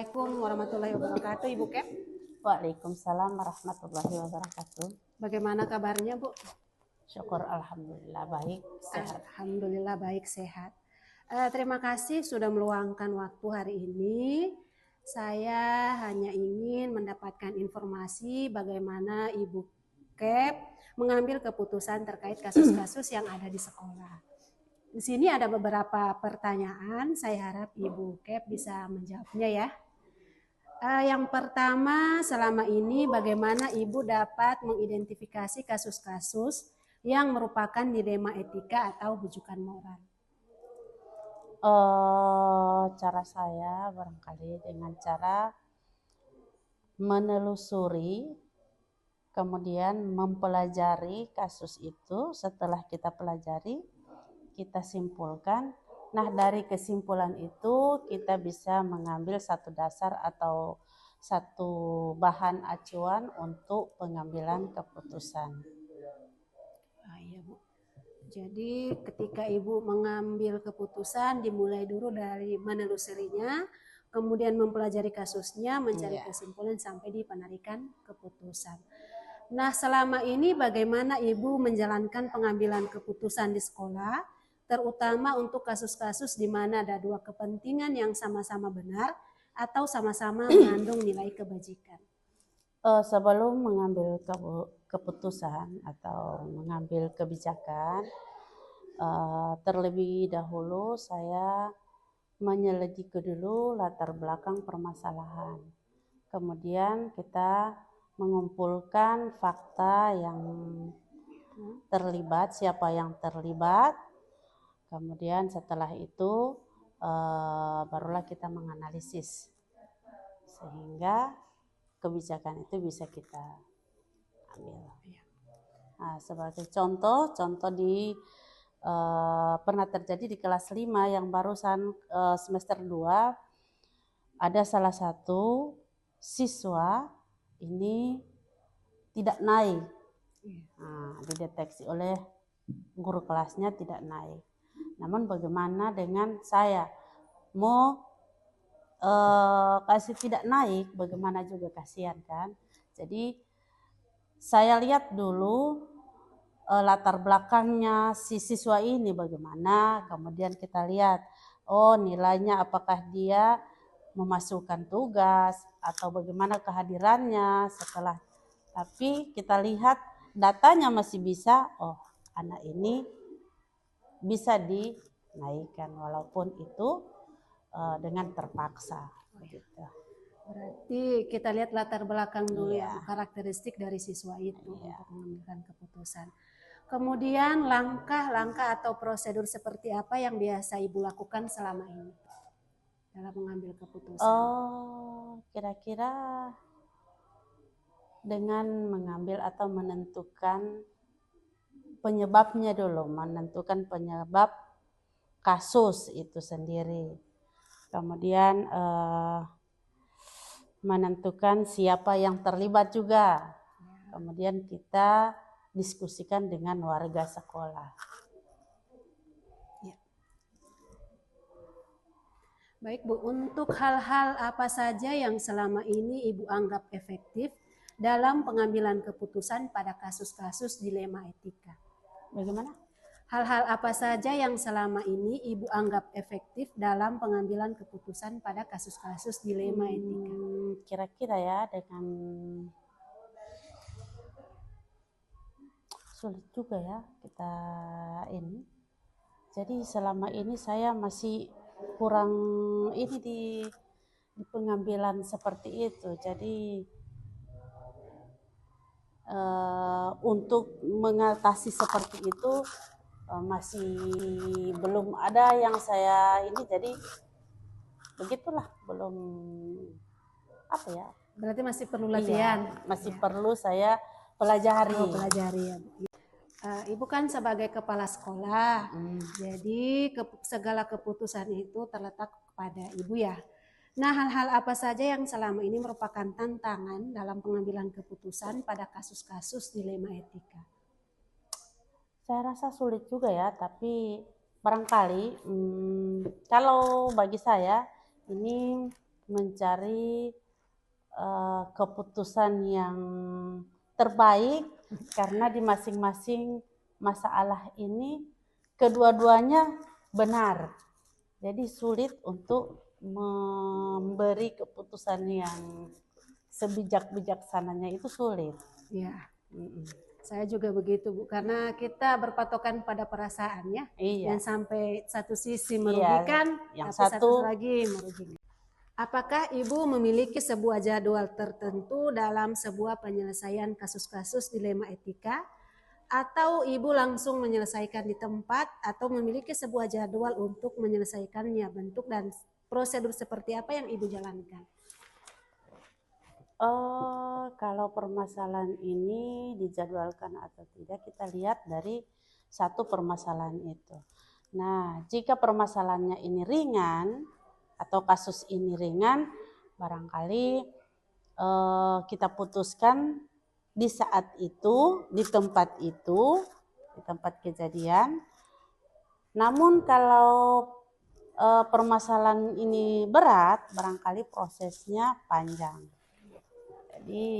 Assalamualaikum warahmatullahi wabarakatuh, Ibu Kep. Waalaikumsalam warahmatullahi wabarakatuh. Bagaimana kabarnya, Bu? Syukur alhamdulillah baik, sehat. Alhamdulillah baik, sehat. Terima kasih sudah meluangkan waktu hari ini. Saya hanya ingin mendapatkan informasi bagaimana Ibu Kep mengambil keputusan terkait kasus-kasus yang ada di sekolah. Di sini ada beberapa pertanyaan, saya harap Ibu Kep bisa menjawabnya ya. Yang pertama, selama ini bagaimana Ibu dapat mengidentifikasi kasus-kasus yang merupakan dilema etika atau bujukan moral? Cara saya barangkali dengan cara menelusuri, kemudian mempelajari kasus itu. Setelah kita pelajari, kita simpulkan. Nah, dari kesimpulan itu kita bisa mengambil satu dasar atau satu bahan acuan untuk pengambilan keputusan. Iya, Bu. Jadi ketika Ibu mengambil keputusan dimulai dulu dari menelusurinya, kemudian mempelajari kasusnya, mencari kesimpulan sampai di penarikan keputusan. Nah, selama ini bagaimana Ibu menjalankan pengambilan keputusan di sekolah, terutama untuk kasus-kasus di mana ada dua kepentingan yang sama-sama benar atau sama-sama mengandung nilai kebajikan? Sebelum mengambil keputusan atau mengambil kebijakan, terlebih dahulu saya menyelidiki dulu latar belakang permasalahan. Kemudian kita mengumpulkan fakta yang terlibat, siapa yang terlibat. Kemudian setelah itu barulah kita menganalisis sehingga kebijakan itu bisa kita ambil. Nah, sebagai contoh di pernah terjadi di kelas 5 yang barusan semester 2, ada salah satu siswa ini tidak naik. Nah, dideteksi oleh guru kelasnya tidak naik. Namun bagaimana dengan saya? Mau kasih tidak naik, bagaimana juga, kasihan kan. Jadi saya lihat dulu latar belakangnya si siswa ini bagaimana, kemudian kita lihat nilainya, apakah dia memasukkan tugas atau bagaimana kehadirannya. Setelah tapi kita lihat datanya masih bisa, anak ini bisa dinaikkan walaupun itu dengan terpaksa. Begitu. Berarti kita lihat latar belakang dulu ya, karakteristik dari siswa itu untuk mengambil keputusan. Kemudian langkah-langkah atau prosedur seperti apa yang biasa Ibu lakukan selama ini dalam mengambil keputusan? Kira-kira dengan mengambil atau menentukan penyebabnya dulu, menentukan penyebab kasus itu sendiri. Kemudian menentukan siapa yang terlibat juga. Kemudian kita diskusikan dengan warga sekolah. Baik Bu, untuk hal-hal apa saja yang selama ini Ibu anggap efektif dalam pengambilan keputusan pada kasus-kasus dilema etika? Bagaimana? Hal-hal apa saja yang selama ini Ibu anggap efektif dalam pengambilan keputusan pada kasus-kasus dilema etika? Kira-kira ya, dengan sulit juga ya kita ini. Jadi selama ini saya masih kurang ini di pengambilan seperti itu. Jadi untuk mengatasi seperti itu masih belum ada yang saya ini, jadi begitulah, belum apa ya. Berarti masih perlu latihan. Masih perlu saya pelajari. Pelajari ya. Ibu kan sebagai kepala sekolah, jadi segala keputusan itu terletak kepada Ibu ya. Nah, hal-hal apa saja yang selama ini merupakan tantangan dalam pengambilan keputusan pada kasus-kasus dilema etika? Saya rasa sulit juga ya, tapi barangkali kalau bagi saya ini mencari keputusan yang terbaik, karena di masing-masing masalah ini kedua-duanya benar. Jadi sulit untuk memberi keputusan yang sebijak-bijaksananya, itu sulit. Ya, saya juga begitu Bu, karena kita berpatokan pada perasaan ya. Iya. Yang sampai satu sisi merugikan, yang tapi satu satu lagi merugikan. Apakah Ibu memiliki sebuah jadwal tertentu dalam sebuah penyelesaian kasus-kasus dilema etika? Atau Ibu langsung menyelesaikan di tempat, atau memiliki sebuah jadwal untuk menyelesaikannya? Bentuk dan prosedur seperti apa yang Ibu jalankan? Kalau permasalahan ini dijadwalkan atau tidak, kita lihat dari satu permasalahan itu. Nah, jika permasalahannya ini ringan atau kasus ini ringan, barangkali kita putuskan di saat itu, di tempat itu, di tempat kejadian. Namun kalau permasalahan ini berat, barangkali prosesnya panjang. Jadi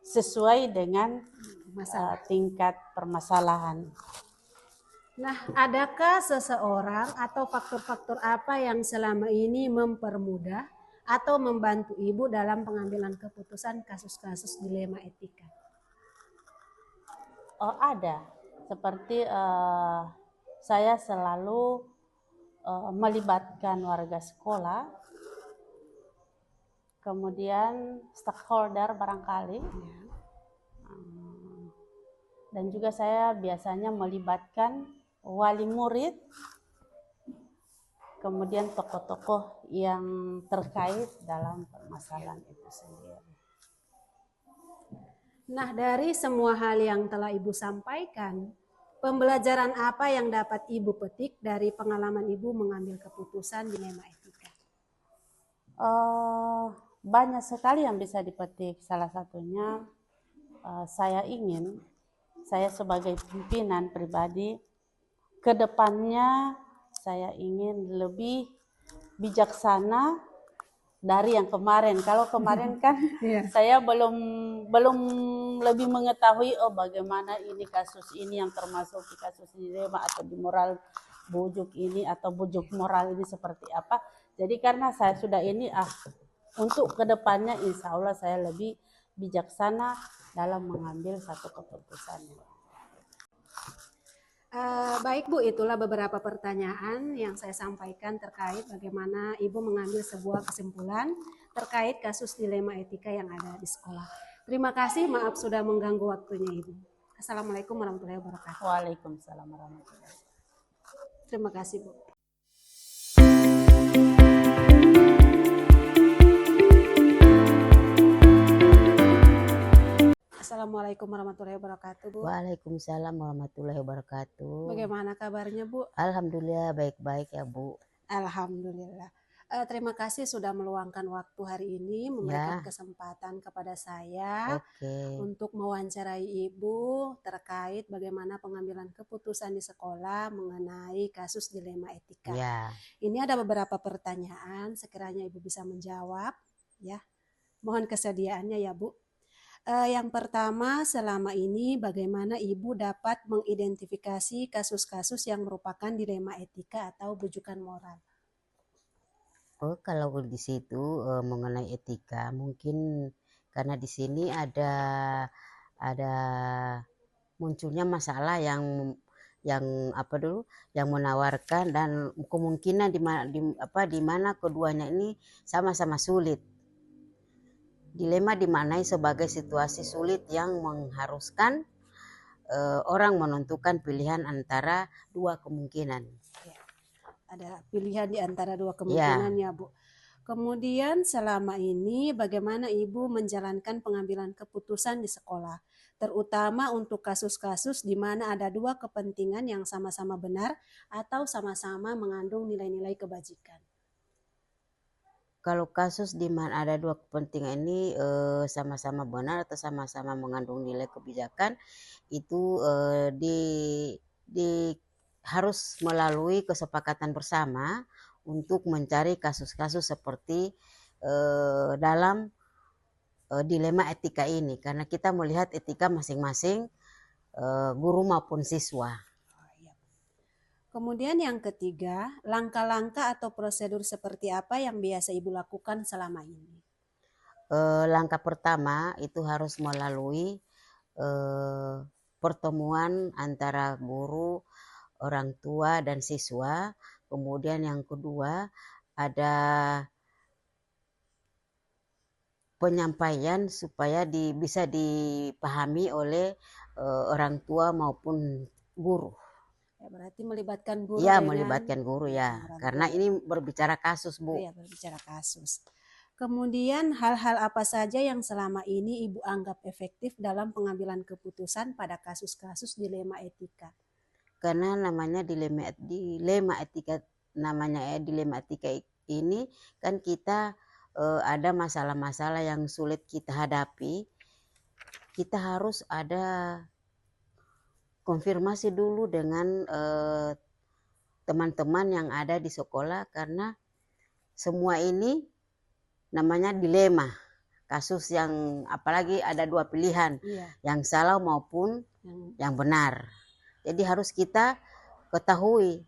sesuai dengan tingkat permasalahan. Nah, adakah seseorang atau faktor-faktor apa yang selama ini mempermudah atau membantu Ibu dalam pengambilan keputusan kasus-kasus dilema etika? Ada, seperti saya selalu melibatkan warga sekolah, kemudian stakeholder barangkali, dan juga saya biasanya melibatkan wali murid, kemudian tokoh-tokoh yang terkait dalam permasalahan itu sendiri. Nah, dari semua hal yang telah Ibu sampaikan, pembelajaran apa yang dapat Ibu petik dari pengalaman Ibu mengambil keputusan dilema etika? Banyak sekali yang bisa dipetik. Salah satunya saya sebagai pimpinan pribadi, ke depannya saya ingin lebih bijaksana dari yang kemarin. Kalau kemarin kan saya belum lebih mengetahui bagaimana ini kasus ini yang termasuk di kasus dilema atau di moral bujuk ini atau bujuk moral ini seperti apa. Jadi karena saya sudah ini untuk kedepannya insya Allah saya lebih bijaksana dalam mengambil satu keputusan. Baik Bu, itulah beberapa pertanyaan yang saya sampaikan terkait bagaimana Ibu mengambil sebuah kesimpulan terkait kasus dilema etika yang ada di sekolah. Terima kasih, maaf sudah mengganggu waktunya Ibu. Assalamualaikum warahmatullahi wabarakatuh. Waalaikumsalam warahmatullahi wabarakatuh. Terima kasih Bu. Assalamualaikum warahmatullahi wabarakatuh Bu. Waalaikumsalam warahmatullahi wabarakatuh. Bagaimana kabarnya Bu? Alhamdulillah baik-baik ya Bu. Alhamdulillah. Terima kasih sudah meluangkan waktu hari ini, memberikan kesempatan kepada saya untuk mewawancarai Ibu terkait bagaimana pengambilan keputusan di sekolah mengenai kasus dilema etika. Ini ada beberapa pertanyaan, sekiranya Ibu bisa menjawab, ya. Mohon kesediaannya ya Bu. Yang pertama, selama ini bagaimana Ibu dapat mengidentifikasi kasus-kasus yang merupakan dilema etika atau bujukan moral? Kalau di situ mengenai etika, mungkin karena di sini ada munculnya masalah yang menawarkan dan kemungkinan di mana keduanya ini sama-sama sulit. Dilema dimaknai sebagai situasi sulit yang mengharuskan orang menentukan pilihan antara dua kemungkinan. Ada pilihan di antara dua kemungkinan ya Bu. Kemudian selama ini bagaimana Ibu menjalankan pengambilan keputusan di sekolah, terutama untuk kasus-kasus di mana ada dua kepentingan yang sama-sama benar atau sama-sama mengandung nilai-nilai kebajikan. Kalau kasus di mana ada dua kepentingan ini sama-sama benar atau sama-sama mengandung nilai kebijakan, itu harus melalui kesepakatan bersama untuk mencari kasus-kasus seperti dalam dilema etika ini, karena kita melihat etika masing-masing guru maupun siswa. Kemudian yang ketiga, langkah-langkah atau prosedur seperti apa yang biasa Ibu lakukan selama ini? Langkah pertama itu harus melalui pertemuan antara guru, orang tua, dan siswa. Kemudian yang kedua ada penyampaian supaya bisa dipahami oleh orang tua maupun guru. Ya, berarti melibatkan guru Ya, dengan melibatkan guru ya, orang karena tua. ini berbicara kasus, Bu. Ya, berbicara kasus. Kemudian hal-hal apa saja yang selama ini Ibu anggap efektif dalam pengambilan keputusan pada kasus-kasus dilema etika? Karena namanya dilema etika, dilema etika ini kan kita ada masalah-masalah yang sulit kita hadapi. Kita harus ada konfirmasi dulu dengan teman-teman yang ada di sekolah, karena semua ini namanya dilema kasus, yang apalagi ada dua pilihan, yang salah maupun yang benar. Jadi harus kita ketahui,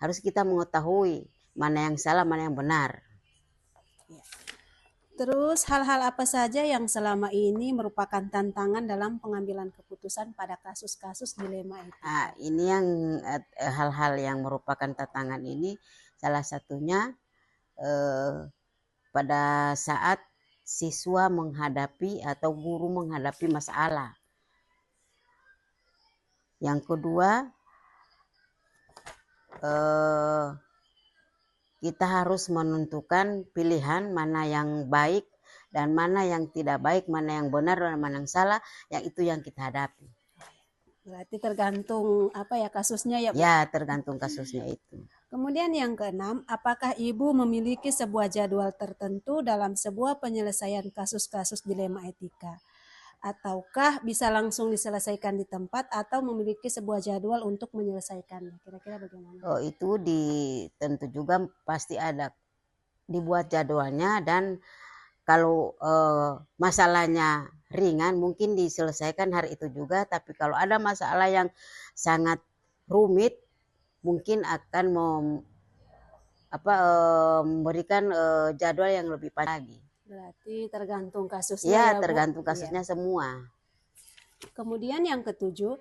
harus kita mengetahui mana yang salah, mana yang benar. Terus hal-hal apa saja yang selama ini merupakan tantangan dalam pengambilan keputusan pada kasus-kasus dilema etika? Nah, ini yang hal-hal yang merupakan tantangan ini, salah satunya pada saat siswa menghadapi atau guru menghadapi masalah. Yang kedua, kita harus menentukan pilihan mana yang baik dan mana yang tidak baik, mana yang benar dan mana yang salah, yang itu yang kita hadapi. Berarti tergantung apa ya kasusnya ya Bu? Ya, tergantung kasusnya itu. Kemudian yang keenam, apakah Ibu memiliki sebuah jadwal tertentu dalam sebuah penyelesaian kasus-kasus dilema etika? Ataukah bisa langsung diselesaikan di tempat atau memiliki sebuah jadwal untuk menyelesaikannya? Kira-kira bagaimana? Oh, itu tentu juga pasti ada dibuat jadwalnya, dan kalau masalahnya ringan mungkin diselesaikan hari itu juga, tapi kalau ada masalah yang sangat rumit mungkin akan memberikan jadwal yang lebih panjang lagi. Berarti tergantung kasusnya ya, Bu? tergantung kasusnya semua. Kemudian yang ketujuh,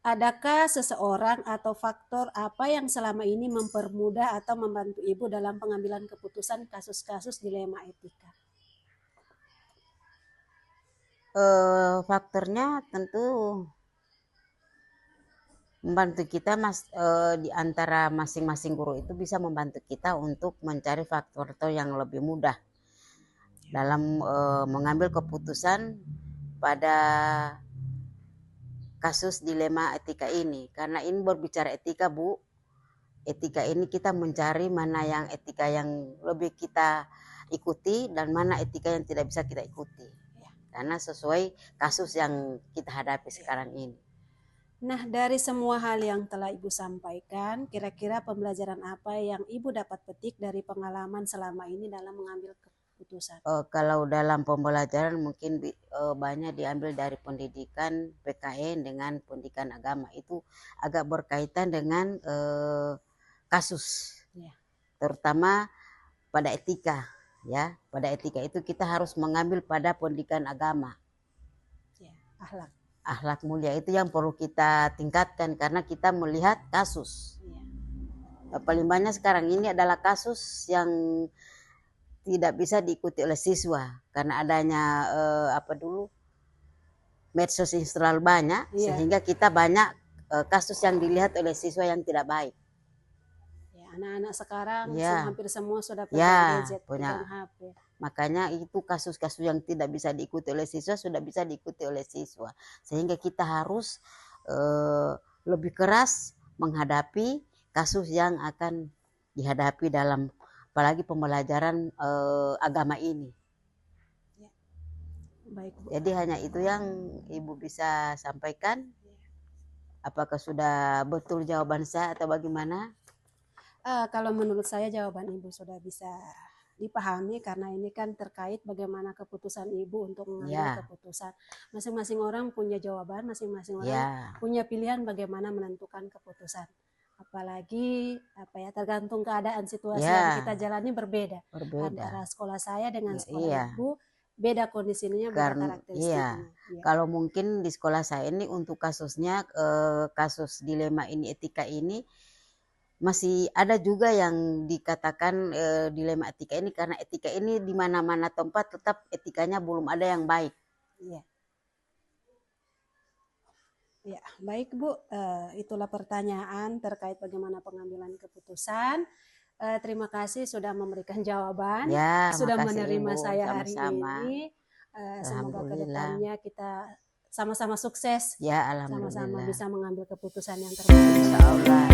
adakah seseorang atau faktor apa yang selama ini mempermudah atau membantu Ibu dalam pengambilan keputusan kasus-kasus dilema etika? Faktornya tentu membantu kita di antara masing-masing guru itu bisa membantu kita untuk mencari faktor yang lebih mudah dalam mengambil keputusan pada kasus dilema etika ini. Karena ini berbicara etika, Bu. Etika ini kita mencari mana yang etika yang lebih kita ikuti dan mana etika yang tidak bisa kita ikuti. Karena sesuai kasus yang kita hadapi sekarang ini. Nah, dari semua hal yang telah Ibu sampaikan, kira-kira pembelajaran apa yang Ibu dapat petik dari pengalaman selama ini dalam mengambil keputusan? Kalau dalam pembelajaran mungkin banyak diambil dari pendidikan PKN dengan pendidikan agama, itu agak berkaitan dengan kasus, terutama pada etika. Ya, pada etika itu kita harus mengambil pada pendidikan agama. Akhlak mulia itu yang perlu kita tingkatkan, karena kita melihat kasus. Paling banyak sekarang ini adalah kasus yang tidak bisa diikuti oleh siswa karena adanya medsos yang terlalu banyak, sehingga kita banyak kasus yang dilihat oleh siswa yang tidak baik. Anak-anak sekarang hampir semua sudah pegang gadget, pegang HP. Makanya itu kasus-kasus yang tidak bisa diikuti oleh siswa sudah bisa diikuti oleh siswa. Sehingga kita harus lebih keras menghadapi kasus yang akan dihadapi dalam apalagi pembelajaran agama ini. Baik, Bu. Jadi hanya itu yang Ibu bisa sampaikan. Apakah sudah betul jawaban saya atau bagaimana? Kalau menurut saya jawaban Ibu sudah bisa dipahami karena ini kan terkait bagaimana keputusan ibu untuk mengambil Ya. keputusan. Masing-masing orang punya jawaban, masing-masing orang Ya. punya pilihan bagaimana menentukan keputusan. Apalagi tergantung keadaan situasi yang kita jalani berbeda. Antara sekolah saya dengan sekolah ibu beda kondisinya, beda karakteristiknya. Kalau mungkin di sekolah saya ini untuk kasusnya kasus dilema ini, etika ini masih ada juga yang dikatakan dilema etika ini karena etika ini di mana-mana tempat tetap etikanya belum ada yang baik. Iya. Ya, baik Bu, itulah pertanyaan terkait bagaimana pengambilan keputusan. Terima kasih sudah memberikan jawaban, sudah menerima Ibu, saya sama-sama. Hari ini. Semoga kedepannya kita sama-sama sukses, ya, alhamdulillah. Sama-sama bisa mengambil keputusan yang terbaik. Insya Allah.